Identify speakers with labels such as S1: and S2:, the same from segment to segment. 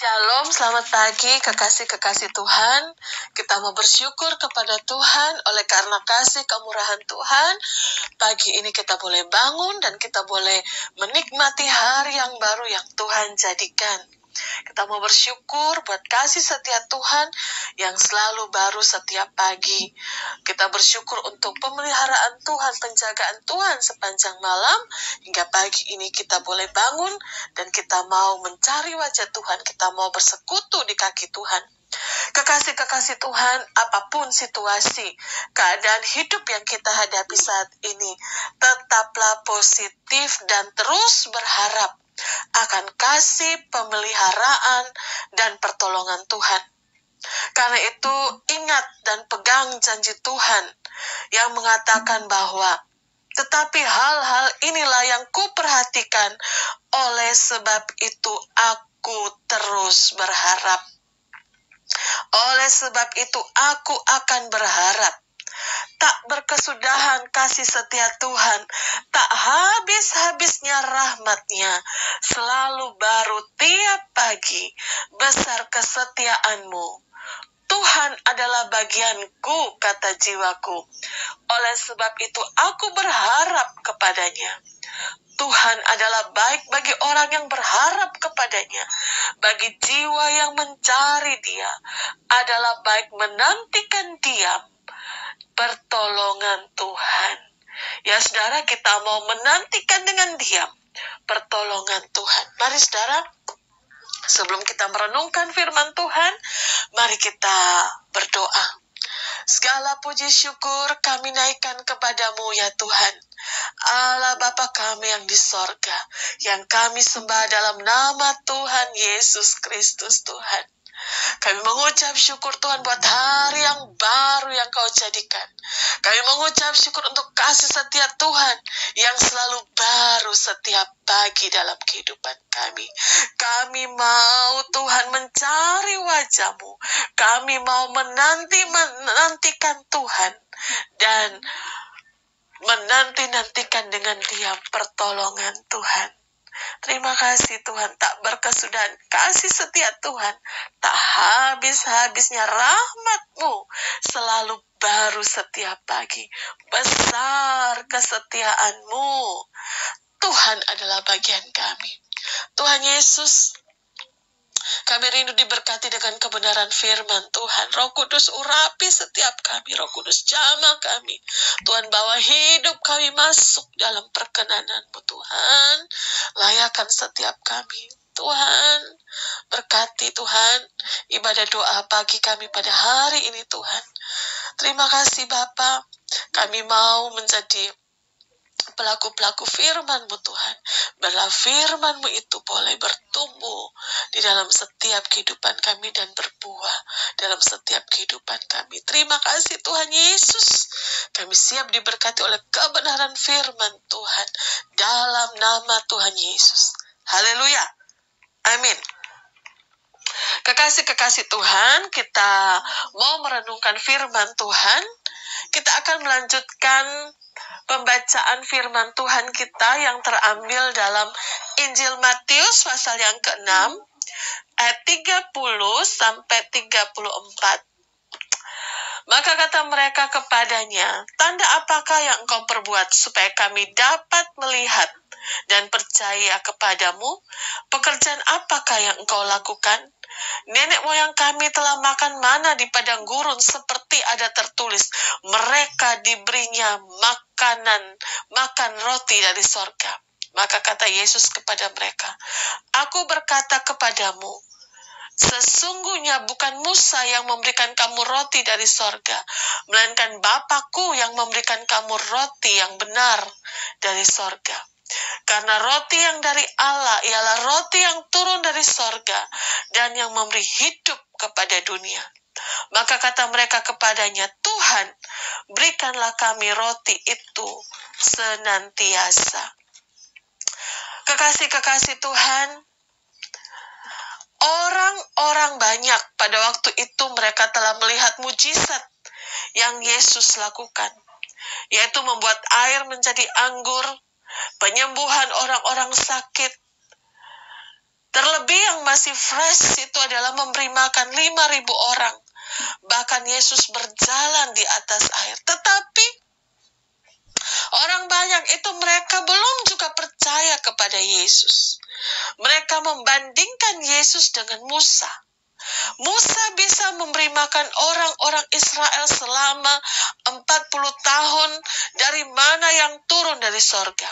S1: Shalom, selamat pagi kekasih-kekasih Tuhan. Kita mau bersyukur kepada Tuhan oleh karena kasih kemurahan Tuhan. Pagi ini kita boleh bangun dan kita boleh menikmati hari yang baru yang Tuhan jadikan. Kita mau bersyukur buat kasih setia Tuhan yang selalu baru setiap pagi. Kita bersyukur untuk pemeliharaan Tuhan, penjagaan Tuhan sepanjang malam, hingga pagi ini kita boleh bangun dan kita mau mencari wajah Tuhan, kita mau bersekutu di kaki Tuhan. Kekasih-kekasih Tuhan, apapun situasi, keadaan hidup yang kita hadapi saat ini, tetaplah positif dan terus berharap akan kasih, pemeliharaan, dan pertolongan Tuhan. Karena itu, ingat dan pegang janji Tuhan yang mengatakan bahwa tetapi hal-hal inilah yang kuperhatikan, oleh sebab itu aku terus berharap. Oleh sebab itu aku akan berharap. Tak berkesudahan kasih setia Tuhan, tak habis-habisnya rahmat-Nya, selalu baru tiap pagi, besar kesetiaan-Mu. Tuhan adalah bagianku, kata jiwaku. Oleh sebab itu aku berharap kepadanya. Tuhan adalah baik bagi orang yang berharap kepadanya. Bagi jiwa yang mencari Dia, adalah baik menantikan diam pertolongan Tuhan. Ya saudara, kita mau menantikan dengan diam pertolongan Tuhan. Mari saudara, sebelum kita merenungkan firman Tuhan, mari kita berdoa. Segala puji syukur kami naikkan kepadamu ya Tuhan, Allah Bapa kami yang di sorga, yang kami sembah dalam nama Tuhan Yesus Kristus Tuhan. Kami mengucap syukur Tuhan buat hari yang baru yang Kau jadikan. Kami mengucap syukur untuk kasih setia Tuhan yang selalu baru setiap pagi dalam kehidupan kami. Kami mau Tuhan mencari wajah-Mu. Kami mau menantikan Tuhan dan menantikan dengan diam pertolongan Tuhan. Terima kasih Tuhan, tak berkesudahan kasih setia Tuhan, tak habis-habisnya rahmat-Mu, selalu baru setiap pagi, besar kesetiaan-Mu. Tuhan adalah bagian kami. Tuhan Yesus, kami rindu diberkati dengan kebenaran firman Tuhan. Roh Kudus urapi setiap kami. Roh Kudus jamah kami. Tuhan bawa hidup kami masuk dalam perkenan-Mu Tuhan. Layakan setiap kami. Tuhan, berkati Tuhan ibadah doa pagi kami pada hari ini Tuhan. Terima kasih Bapa. Kami mau menjadi pelaku-pelaku firman-Mu Tuhan. Biarlah firman-Mu itu boleh bertumbuh di dalam setiap kehidupan kami dan berbuah dalam setiap kehidupan kami. Terima kasih Tuhan Yesus. Kami siap diberkati oleh kebenaran firman Tuhan dalam nama Tuhan Yesus. Haleluya. Amin. Kekasih-kekasih Tuhan, kita mau merenungkan firman Tuhan. Kita akan melanjutkan pembacaan firman Tuhan kita yang terambil dalam Injil Matius pasal yang ke-6 ayat 30 sampai 34. Maka kata mereka kepadanya, "Tanda apakah yang engkau perbuat supaya kami dapat melihat dan percaya kepadamu? Pekerjaan apakah yang engkau lakukan? Nenek moyang kami telah makan mana di padang gurun, seperti ada tertulis, mereka diberinya makan roti dari sorga." Maka kata Yesus kepada mereka, "Aku berkata kepadamu, sesungguhnya bukan Musa yang memberikan kamu roti dari sorga, melainkan Bapa-Ku yang memberikan kamu roti yang benar dari sorga. Karena roti yang dari Allah ialah roti yang turun dari sorga dan yang memberi hidup kepada dunia." Maka kata mereka kepadanya, "Tuhan, berikanlah kami roti itu senantiasa." Kekasih-kekasih Tuhan, orang-orang banyak pada waktu itu mereka telah melihat mujizat yang Yesus lakukan, yaitu membuat air menjadi anggur, penyembuhan orang-orang sakit, Terlebih yang masih fresh itu adalah memberi makan 5.000 orang. Bahkan Yesus berjalan di atas air. Tetapi orang banyak itu mereka belum juga percaya kepada Yesus. Mereka membandingkan Yesus dengan Musa. Musa bisa memberi makan orang-orang Israel selama 40 tahun dari mana yang turun dari sorga.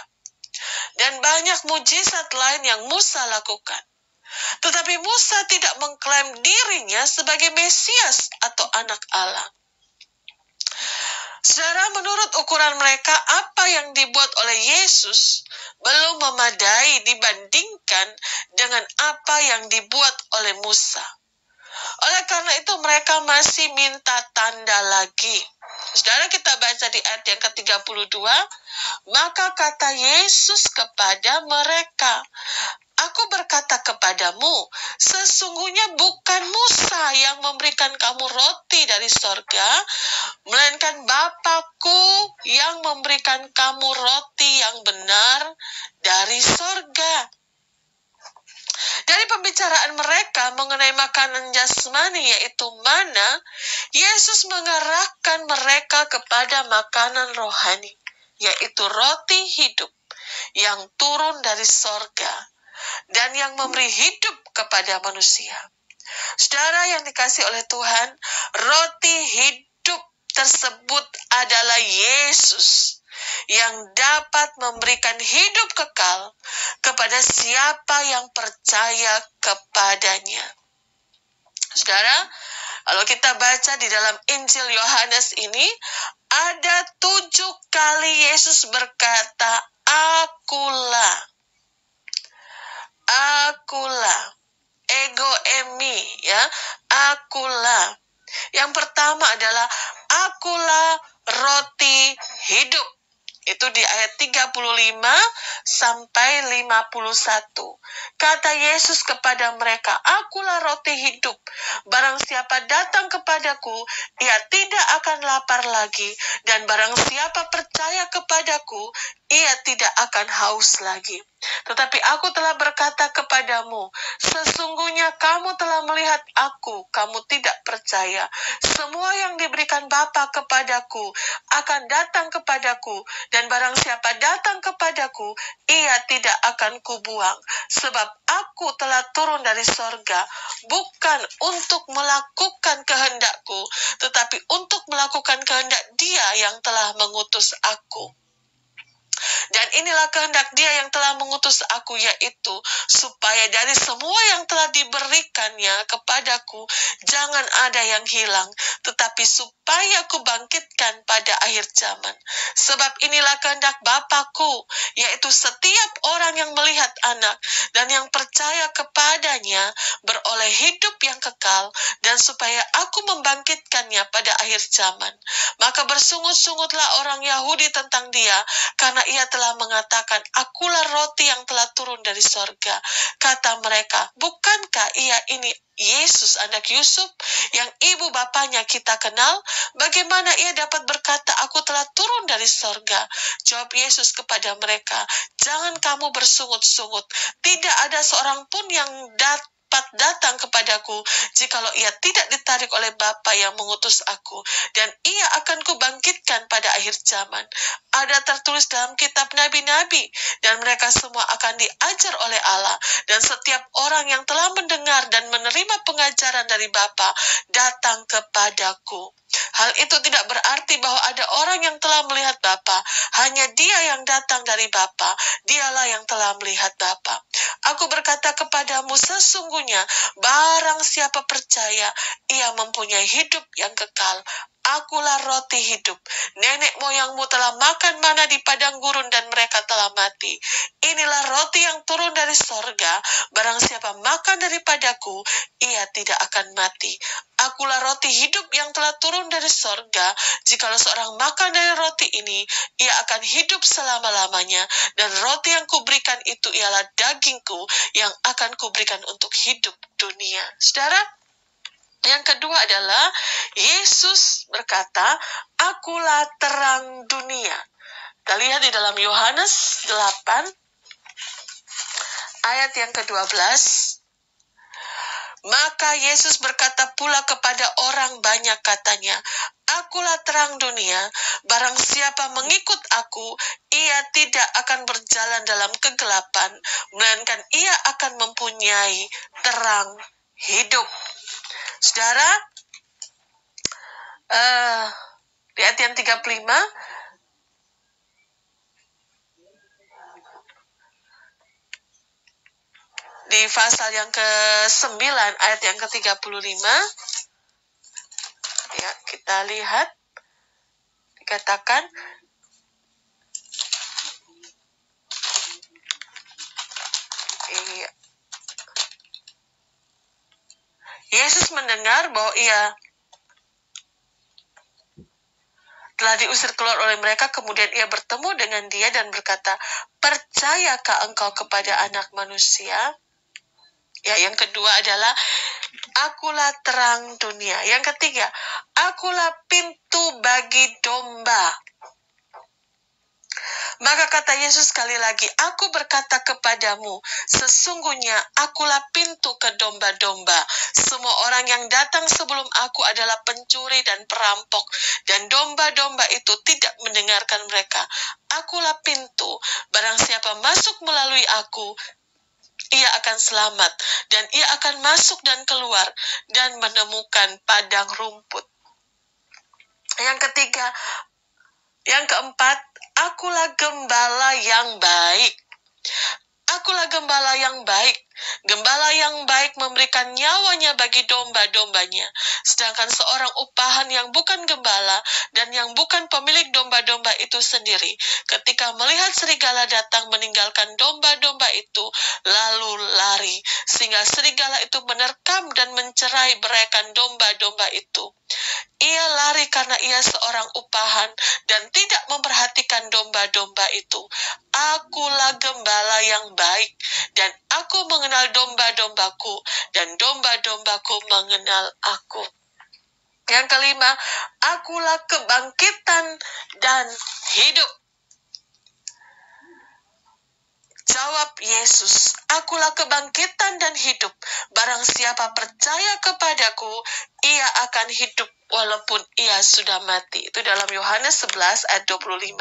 S1: Dan banyak mujizat lain yang Musa lakukan. Tetapi Musa tidak mengklaim dirinya sebagai Mesias atau anak Allah. Saudara, menurut ukuran mereka, apa yang dibuat oleh Yesus belum memadai dibandingkan dengan apa yang dibuat oleh Musa. Oleh karena itu mereka masih minta tanda lagi. Saudara, kita baca di ayat yang ke-32, maka kata Yesus kepada mereka, aku berkata kepadamu, sesungguhnya bukan Musa yang memberikan kamu roti dari sorga, melainkan Bapa-Ku yang memberikan kamu roti yang benar dari sorga. Dari pembicaraan mereka mengenai makanan jasmani yaitu mana, Yesus mengarahkan mereka kepada makanan rohani, yaitu roti hidup yang turun dari sorga dan yang memberi hidup kepada manusia. Saudara yang dikasihi oleh Tuhan, roti hidup tersebut adalah Yesus yang dapat memberikan hidup kekal kepada siapa yang percaya kepadanya. Saudara, kalau kita baca di dalam Injil Yohanes ini, ada 7 kali Yesus berkata, akulah, akulah, ego emi, ya, akulah. Yang pertama adalah, akulah roti hidup. Itu di ayat 35 sampai 51. Kata Yesus kepada mereka, akulah roti hidup. Barang siapa datang kepadaku, ia tidak akan lapar lagi. Dan barang siapa percaya kepadaku, ia tidak akan haus lagi. Tetapi aku telah berkata kepadamu, sesungguhnya kamu telah melihat aku, kamu tidak percaya. Semua yang diberikan Bapa kepadaku akan datang kepadaku, dan barang siapa datang kepadaku, ia tidak akan kubuang. Sebab aku telah turun dari sorga, bukan untuk melakukan kehendakku, tetapi untuk melakukan kehendak Dia yang telah mengutus aku. Dan inilah kehendak Dia yang telah mengutus aku, yaitu supaya dari semua yang telah diberikannya kepadaku, jangan ada yang hilang, tetapi supaya aku bangkitkan pada akhir zaman. Sebab inilah kehendak Bapa-Ku, yaitu setiap orang yang melihat Anak dan yang percaya kepadanya beroleh hidup yang kekal, dan supaya aku membangkitkannya pada akhir zaman. Maka bersungut-sungutlah orang Yahudi tentang Dia, karena Ia telah mengatakan, akulah roti yang telah turun dari sorga. Kata mereka, bukankah Ia ini Yesus anak Yusuf yang ibu bapanya kita kenal? Bagaimana Ia dapat berkata, aku telah turun dari sorga? Jawab Yesus kepada mereka, jangan kamu bersungut-sungut. Tidak ada seorang pun yang datang kepadaku jikalau ia tidak ditarik oleh Bapa yang mengutus aku, dan ia akan kubangkitkan pada akhir zaman. Ada tertulis dalam kitab nabi-nabi, dan mereka semua akan diajar oleh Allah, dan setiap orang yang telah mendengar dan menerima pengajaran dari Bapa datang kepadaku. Hal itu tidak berarti bahwa ada orang yang telah melihat Bapa, hanya Dia yang datang dari Bapa, Dialah yang telah melihat Bapa. Aku berkata kepadamu, sesungguhnya barang siapa percaya, ia mempunyai hidup yang kekal. Akulah roti hidup. Nenek moyangmu telah makan mana di padang gurun dan mereka telah mati. Inilah roti yang turun dari sorga. Barang siapa makan daripadaku, ia tidak akan mati. Akulah roti hidup yang telah turun dari sorga. Jikalau seorang makan dari roti ini, ia akan hidup selama-lamanya. Dan roti yang kuberikan itu ialah dagingku yang akan kuberikan untuk hidup dunia. Saudara, yang kedua adalah Yesus berkata, akulah terang dunia. Kita lihat di dalam Yohanes 8 ayat yang ke-12. Maka Yesus berkata pula kepada orang banyak, katanya, Akulah terang dunia, barang siapa mengikut aku, ia tidak akan berjalan dalam kegelapan, melainkan ia akan mempunyai terang hidup. Saudara, di ayat yang 35, di pasal yang ke-9 ayat yang ke-35, ya, kita lihat dikatakan, Yesus mendengar bahwa ia telah diusir keluar oleh mereka, kemudian ia bertemu dengan dia dan berkata, percayakah engkau kepada Anak Manusia? Ya, yang kedua adalah, akulah terang dunia. Yang ketiga, akulah pintu bagi domba. Maka kata Yesus sekali lagi, aku berkata kepadamu, sesungguhnya akulah pintu ke domba-domba. Semua orang yang datang sebelum aku adalah pencuri dan perampok, dan domba-domba itu tidak mendengarkan mereka. Akulah pintu, barang siapa masuk melalui aku, ia akan selamat, dan ia akan masuk dan keluar, dan menemukan padang rumput. Yang keempat, akulah gembala yang baik. Akulah gembala yang baik. Gembala yang baik memberikan nyawanya bagi domba-dombanya. Sedangkan seorang upahan yang bukan gembala dan yang bukan pemilik domba-domba itu sendiri, ketika melihat serigala datang, meninggalkan domba-domba itu, lalu lari, sehingga serigala itu menerkam dan mencerai beraikan domba-domba itu. Ia lari karena ia seorang upahan dan tidak memperhatikan domba-domba itu. Akulah gembala yang baik, dan aku mengenal domba-dombaku, dan domba-dombaku mengenal aku. Yang kelima, akulah kebangkitan dan hidup. Jawab Yesus, akulah kebangkitan dan hidup. Barang siapa percaya kepadaku, ia akan hidup walaupun ia sudah mati. Itu dalam Yohanes 11 ayat 25.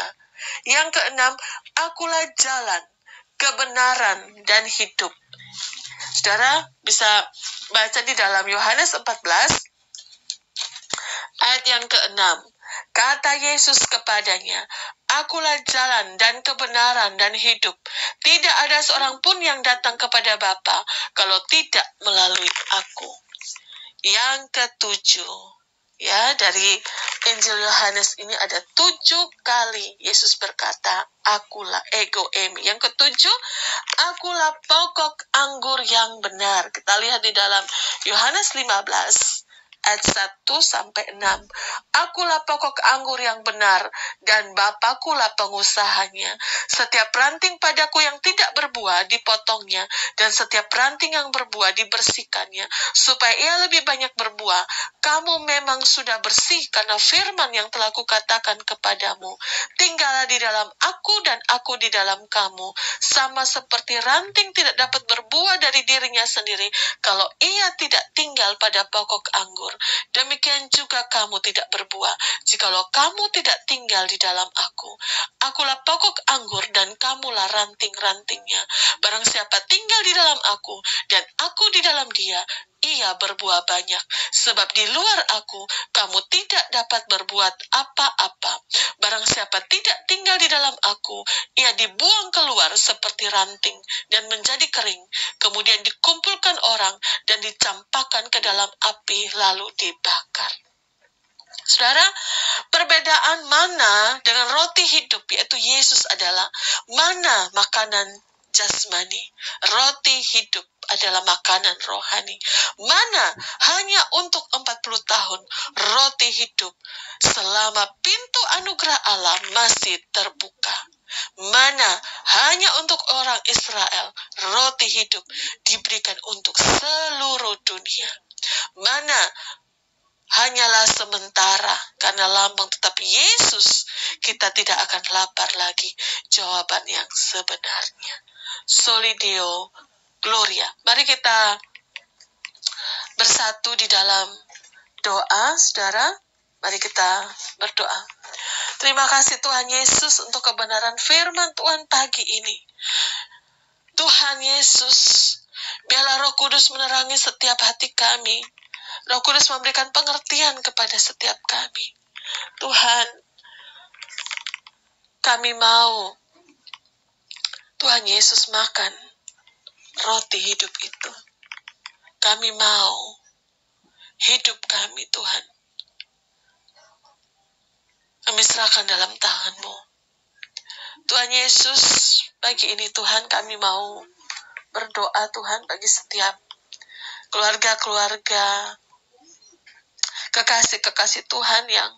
S1: Yang keenam, akulah jalan, kebenaran, dan hidup. Saudara bisa baca di dalam Yohanes 14 ayat yang ke-6. Kata Yesus kepadanya, akulah jalan dan kebenaran dan hidup. Tidak ada seorang pun yang datang kepada Bapa kalau tidak melalui aku. Yang ketujuh, ya, dari Injil Yohanes ini ada 7 kali Yesus berkata, akulah, ego emi. Yang ketujuh, akulah pokok anggur yang benar. Kita lihat di dalam Yohanes 15 ayat 1-6. Akulah pokok anggur yang benar, dan Bapakulah pengusahanya. Setiap ranting padaku yang tidak berbuah dipotongnya, dan setiap ranting yang berbuah dibersihkannya, supaya ia lebih banyak berbuah. Kamu memang sudah bersih karena firman yang telah kukatakan kepadamu. Tinggallah di dalam aku dan aku di dalam kamu. Sama seperti ranting tidak dapat berbuah dari dirinya sendiri kalau ia tidak tinggal pada pokok anggur. Demikian juga kamu tidak berbuah jikalau kamu tidak tinggal di dalam aku. Akulah pokok anggur dan kamulah ranting-rantingnya. Barang siapa tinggal di dalam aku dan aku di dalam dia, ia berbuah banyak. Sebab di luar aku, kamu tidak dapat berbuat apa-apa. Barang siapa tidak tinggal di dalam aku, ia dibuang keluar seperti ranting dan menjadi kering. Kemudian dikumpulkan orang dan dicampakkan ke dalam api lalu dibakar. Saudara, perbedaan mana dengan roti hidup, yaitu Yesus adalah mana makanan jasmani. Roti hidup adalah makanan rohani. Mana hanya untuk 40 tahun roti hidup selama pintu anugerah Allah masih terbuka. Mana hanya untuk orang Israel roti hidup diberikan untuk seluruh dunia. Mana hanyalah sementara karena lambang, tetapi Yesus kita tidak akan lapar lagi. Jawaban yang sebenarnya. Soli Deo Gloria. Mari kita bersatu di dalam doa, saudara. Mari kita berdoa. Terima kasih Tuhan Yesus untuk kebenaran firman Tuhan pagi ini. Tuhan Yesus, biarlah Roh Kudus menerangi setiap hati kami. Roh Kudus memberikan pengertian kepada setiap kami. Tuhan, kami mau Tuhan Yesus makan roti hidup itu. Kami mau hidup kami, Tuhan, kami serahkan dalam tangan-Mu. Tuhan Yesus, pagi ini Tuhan kami mau berdoa Tuhan bagi setiap keluarga-keluarga, kekasih-kekasih Tuhan yang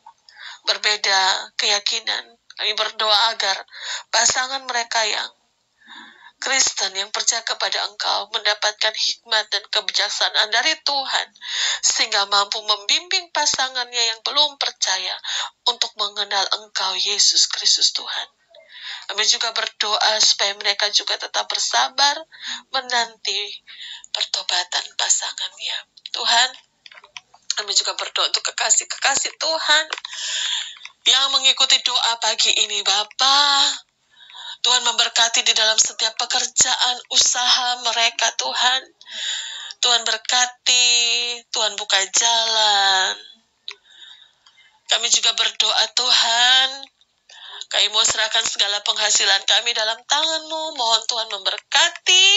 S1: berbeda keyakinan. Kami berdoa agar pasangan mereka yang Kristen yang percaya kepada Engkau mendapatkan hikmat dan kebijaksanaan dari Tuhan, sehingga mampu membimbing pasangannya yang belum percaya untuk mengenal Engkau Yesus Kristus Tuhan. Kami juga berdoa supaya mereka juga tetap bersabar menanti pertobatan pasangannya. Tuhan, kami juga berdoa untuk kekasih-kekasih Tuhan yang mengikuti doa pagi ini, Bapa. Tuhan memberkati di dalam setiap pekerjaan usaha mereka, Tuhan. Tuhan berkati, Tuhan buka jalan. Kami juga berdoa, Tuhan, kami mau serahkan segala penghasilan kami dalam tangan-Mu. Mohon Tuhan memberkati,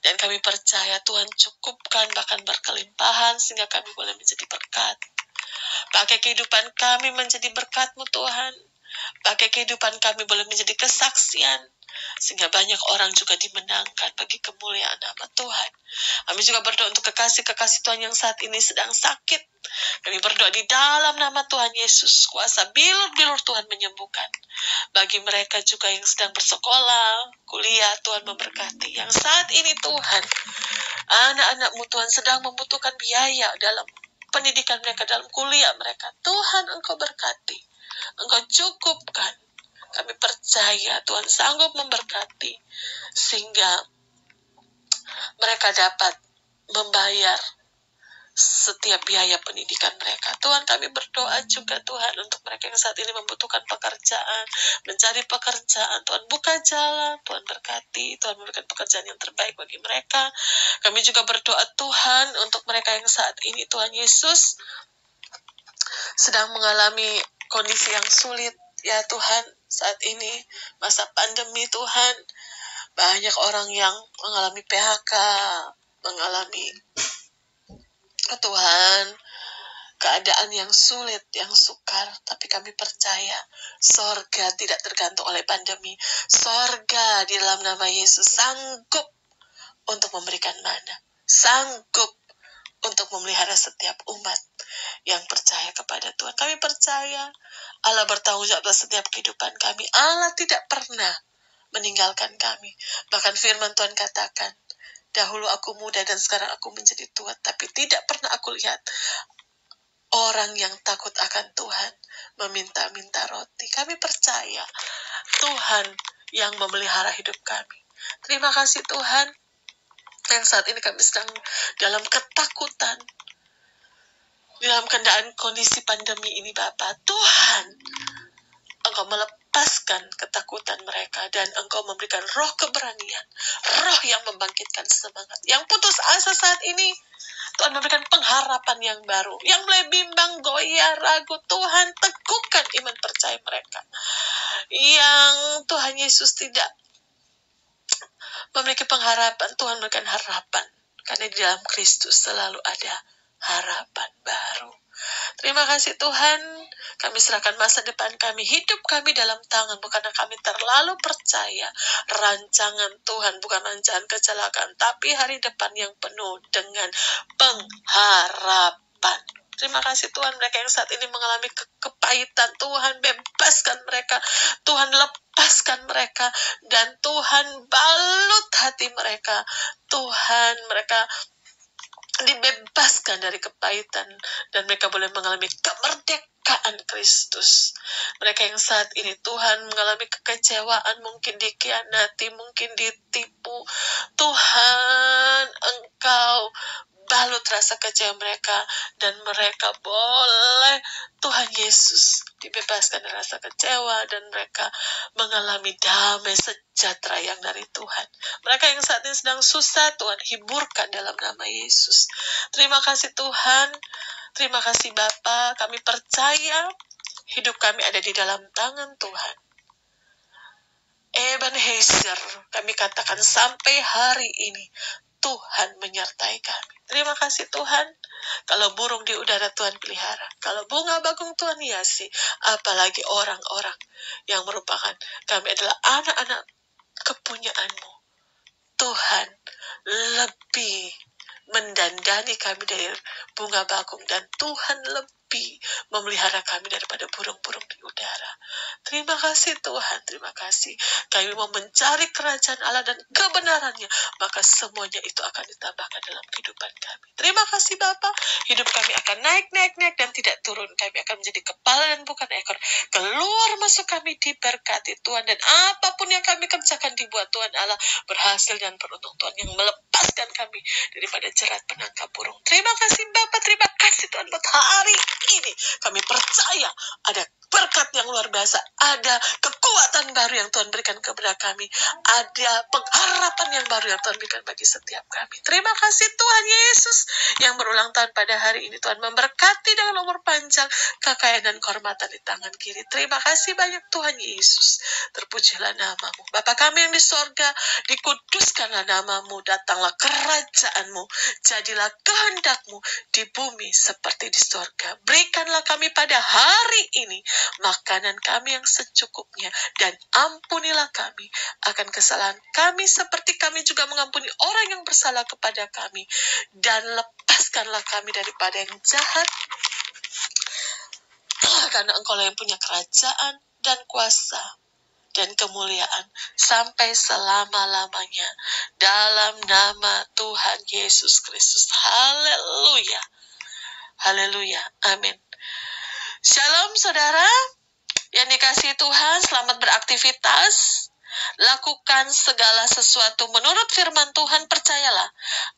S1: dan kami percaya Tuhan cukupkan, bahkan berkelimpahan, sehingga kami boleh menjadi berkat. Pakai kehidupan kami menjadi berkat-Mu, Tuhan. Pakai kehidupan kami boleh menjadi kesaksian, sehingga banyak orang juga dimenangkan bagi kemuliaan nama Tuhan. Kami juga berdoa untuk kekasih-kekasih Tuhan yang saat ini sedang sakit. Kami berdoa di dalam nama Tuhan Yesus, kuasa bilur-bilur Tuhan menyembuhkan. Bagi mereka juga yang sedang bersekolah, kuliah, Tuhan memberkati. Yang saat ini Tuhan, anak-anak-Mu Tuhan sedang membutuhkan biaya dalam pendidikan mereka, dalam kuliah mereka. Tuhan, Engkau berkati. Engkau cukupkan. Kami percaya Tuhan sanggup memberkati, sehingga mereka dapat membayar setiap biaya pendidikan mereka. Tuhan, kami berdoa juga Tuhan untuk mereka yang saat ini membutuhkan pekerjaan, mencari pekerjaan. Tuhan buka jalan, Tuhan berkati, Tuhan memberikan pekerjaan yang terbaik bagi mereka. Kami juga berdoa Tuhan untuk mereka yang saat ini Tuhan Yesus sedang mengalami kondisi yang sulit. Ya Tuhan, saat ini masa pandemi Tuhan, banyak orang yang mengalami PHK, mengalami Tuhan keadaan yang sulit, yang sukar. Tapi kami percaya sorga tidak tergantung oleh pandemi. Sorga di dalam nama Yesus sanggup untuk memberikan mana, sanggup untuk memelihara setiap umat yang percaya kepada Tuhan. Kami percaya Allah bertanggung jawab atas setiap kehidupan kami. Allah tidak pernah meninggalkan kami. Bahkan firman Tuhan katakan, dahulu aku muda dan sekarang aku menjadi tua, tapi tidak pernah aku lihat orang yang takut akan Tuhan meminta-minta roti. Kami percaya Tuhan yang memelihara hidup kami. Terima kasih Tuhan, yang saat ini kami sedang dalam ketakutan, dalam keadaan kondisi pandemi ini Bapa. Tuhan, Engkau melepaskan ketakutan mereka, dan Engkau memberikan roh keberanian, roh yang membangkitkan semangat. Yang putus asa saat ini, Tuhan memberikan pengharapan yang baru. Yang mulai bimbang, goyah, ragu, Tuhan teguhkan iman percaya mereka. Yang Tuhan Yesus tidak memiliki pengharapan, Tuhan memberikan harapan. Karena di dalam Kristus selalu ada harapan baru. Terima kasih Tuhan, kami serahkan masa depan kami, hidup kami dalam tangan-Mu, karena kami terlalu percaya rancangan Tuhan bukan rancangan kecelakaan, tapi hari depan yang penuh dengan pengharapan. Terima kasih Tuhan, mereka yang saat ini mengalami kepahitan, Tuhan bebaskan mereka, Tuhan lepaskan mereka, dan Tuhan balut hati mereka. Tuhan, mereka dibebaskan dari kepahitan, dan mereka boleh mengalami kemerdekaan Kristus. Mereka yang saat ini Tuhan mengalami kekecewaan, mungkin dikhianati, mungkin ditipu, Tuhan urut rasa kecewa mereka, dan mereka boleh Tuhan Yesus dibebaskan dari rasa kecewa, dan mereka mengalami damai sejahtera yang dari Tuhan. Mereka yang saat ini sedang susah, Tuhan hiburkan dalam nama Yesus. Terima kasih Tuhan, terima kasih Bapa. Kami percaya hidup kami ada di dalam tangan Tuhan. Ebenezer, kami katakan sampai hari ini Tuhan menyertai kami. Terima kasih Tuhan. Kalau burung di udara Tuhan pelihara, kalau bunga bakung Tuhan hiasi, apalagi orang-orang yang merupakan kami adalah anak-anak kepunyaan-Mu. Tuhan lebih mendandani kami dari bunga bakung, dan Tuhan lebih memelihara kami daripada burung-burung di udara. Terima kasih Tuhan, terima kasih. Kami mau mencari kerajaan Allah dan kebenarannya, maka semuanya itu akan ditambahkan dalam kehidupan kami. Terima kasih Bapa, hidup kami akan naik dan tidak turun. Kami akan menjadi kepala dan bukan ekor. Keluar masuk kami diberkati Tuhan, dan apapun yang kami kerjakan dibuat Tuhan Allah berhasil dan beruntung. Tuhan yang melepaskan kami daripada jerat penangkap burung. Terima kasih Bapa, terima kasih Tuhan buat hari ini. Kami percaya ada berkat yang luar biasa, ada kekuatan baru yang Tuhan berikan kepada kami, ada pengharapan yang baru yang Tuhan berikan bagi setiap kami. Terima kasih Tuhan Yesus yang berulang tahun pada hari ini. Tuhan memberkati dengan umur panjang, kekayaan dan kehormatan di tangan kiri. Terima kasih banyak Tuhan Yesus. Terpujilah nama-Mu. Bapa kami yang di sorga, dikuduskanlah nama-Mu, datanglah kerajaan-Mu, jadilah kehendak-Mu di bumi seperti di sorga. Berikanlah kami pada hari ini makanan kami yang secukupnya, dan ampunilah kami akan kesalahan kami seperti kami juga mengampuni orang yang bersalah kepada kami, dan lepaskanlah kami daripada yang jahat, karena Engkau yang punya kerajaan dan kuasa dan kemuliaan sampai selama-lamanya, dalam nama Tuhan Yesus Kristus. Haleluya, haleluya, amin. Shalom saudara yang dikasihi Tuhan, selamat beraktivitas. Lakukan segala sesuatu menurut firman Tuhan, percayalah.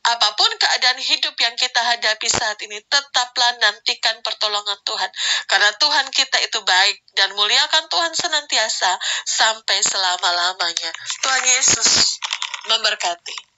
S1: Apapun keadaan hidup yang kita hadapi saat ini, tetaplah nantikan pertolongan Tuhan. Karena Tuhan kita itu baik, dan muliakan Tuhan senantiasa sampai selama-lamanya. Tuhan Yesus memberkati.